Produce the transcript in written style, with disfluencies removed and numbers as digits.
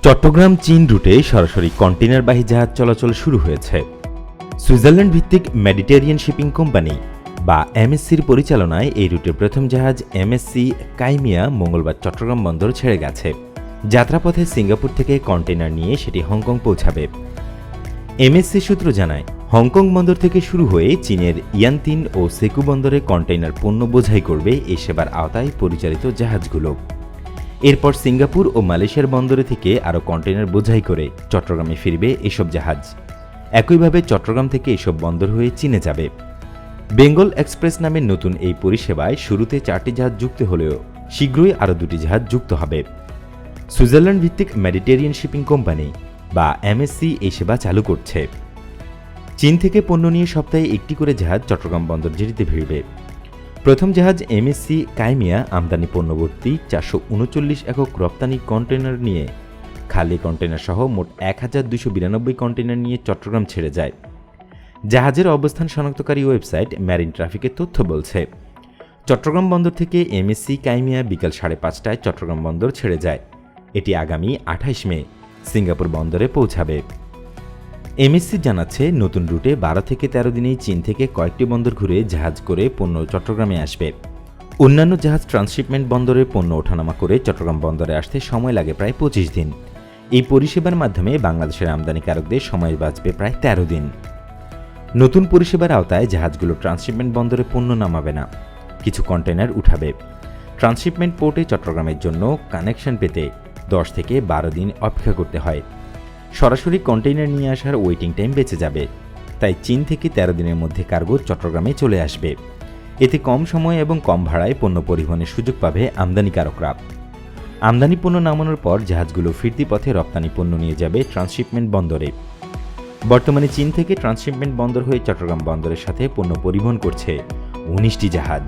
চট্টগ্রাম চীন রুটে সরাসরি কন্টেইনারবাহী জাহাজ চলাচল শুরু হয়েছে। সুইজারল্যান্ড ভিত্তিক মেডিটেরিয়ান শিপিং কোম্পানি বা এমএসসির পরিচালনায় এই রুটের প্রথম জাহাজ এমএসসি কাইমিয়া মঙ্গলবার চট্টগ্রাম বন্দর ছেড়ে গেছে। যাত্রাপথে সিঙ্গাপুর থেকে কন্টেইনার নিয়ে সেটি হংকং পৌঁছাবে। এমএসসি সূত্র জানায়, হংকং বন্দর থেকে শুরু হয়ে চীনের ইয়ানতিন ও সেকু বন্দরে কন্টেইনার পণ্য বোঝাই করবে এই সেবার আওতায় পরিচালিত জাহাজগুলো। এরপর সিঙ্গাপুর ও মালয়েশিয়ার বন্দরে থেকে আরও কন্টেইনার বোঝাই করে চট্টগ্রামে ফিরবে এসব জাহাজ। একইভাবে চট্টগ্রাম থেকে এসব বন্দর হয়ে চীনে যাবে। বেঙ্গল এক্সপ্রেস নামের নতুন এই পরিষেবায় শুরুতে 4টি জাহাজ যুক্ত হলেও শীঘ্রই আরও 2টি জাহাজ যুক্ত হবে। সুইজারল্যান্ড ভিত্তিক মেডিটেরিয়ান শিপিং কোম্পানি বা এমএসসি এই সেবা চালু করছে। চীন থেকে পণ্য নিয়ে সপ্তাহে 1টি করে জাহাজ চট্টগ্রাম বন্দর জেটিতে ভিড়বে। প্রথম জাহাজ এমএসসি কাইমিয়া আমদানি পণ্যভর্তি 439 একক রপ্তানি কন্টেইনার নিয়ে খালি কন্টেইনার সহ মোট 1292 কন্টেইনার নিয়ে চট্টগ্রাম ছেড়ে যায়। জাহাজের অবস্থান শনাক্তকারী ওয়েবসাইট ম্যারিন ট্রাফিকের তথ্য বলছে, চট্টগ্রাম বন্দর থেকে এমএসসি কাইমিয়া বিকাল 5:30টায় চট্টগ্রাম বন্দর ছেড়ে যায়। এটি আগামী 28 মে সিঙ্গাপুর বন্দরে পৌঁছাবে। এমএসসি জানাচ্ছে, নতুন রুটে 12 থেকে 13 দিনেই চীন থেকে কয়েকটি বন্দর ঘুরে জাহাজ করে পণ্য চট্টগ্রামে আসবে। অন্যান্য জাহাজ ট্রান্সশিপমেন্ট বন্দরে পণ্য ওঠানামা করে চট্টগ্রাম বন্দরে আসতে সময় লাগে প্রায় 25 দিন। এই পরিষেবার মাধ্যমে বাংলাদেশের আমদানিকারকদের সময় বাঁচবে প্রায় 13 দিন। নতুন পরিষেবার আওতায় জাহাজগুলো ট্রান্সশিপমেন্ট বন্দরে পণ্য নামাবে না, কিছু কন্টেইনার উঠাবে। ট্রান্সশিপমেন্ট পোর্টে চট্টগ্রামের জন্য কানেকশন পেতে 10 থেকে 12 দিন অপেক্ষা করতে হয়। সরাসরি কন্টেইনার নিয়ে আসার ওয়েটিং টাইম বেঁচে যাবে। তাই চীন থেকে 13 দিনের মধ্যে কার্গো চট্টগ্রামে চলে আসবে। এতে কম সময় এবং কম ভাড়ায় পণ্য পরিবহনের সুযোগ পাবে আমদানিকারকরা। আমদানি পণ্য নামানোর পর জাহাজগুলো ফিরতি পথে রপ্তানি পণ্য নিয়ে যাবে ট্রান্সশিপমেন্ট বন্দরে। বর্তমানে চীন থেকে ট্রান্সশিপমেন্ট বন্দর হয়ে চট্টগ্রাম বন্দরের সাথে পণ্য পরিবহন করছে 19টি জাহাজ।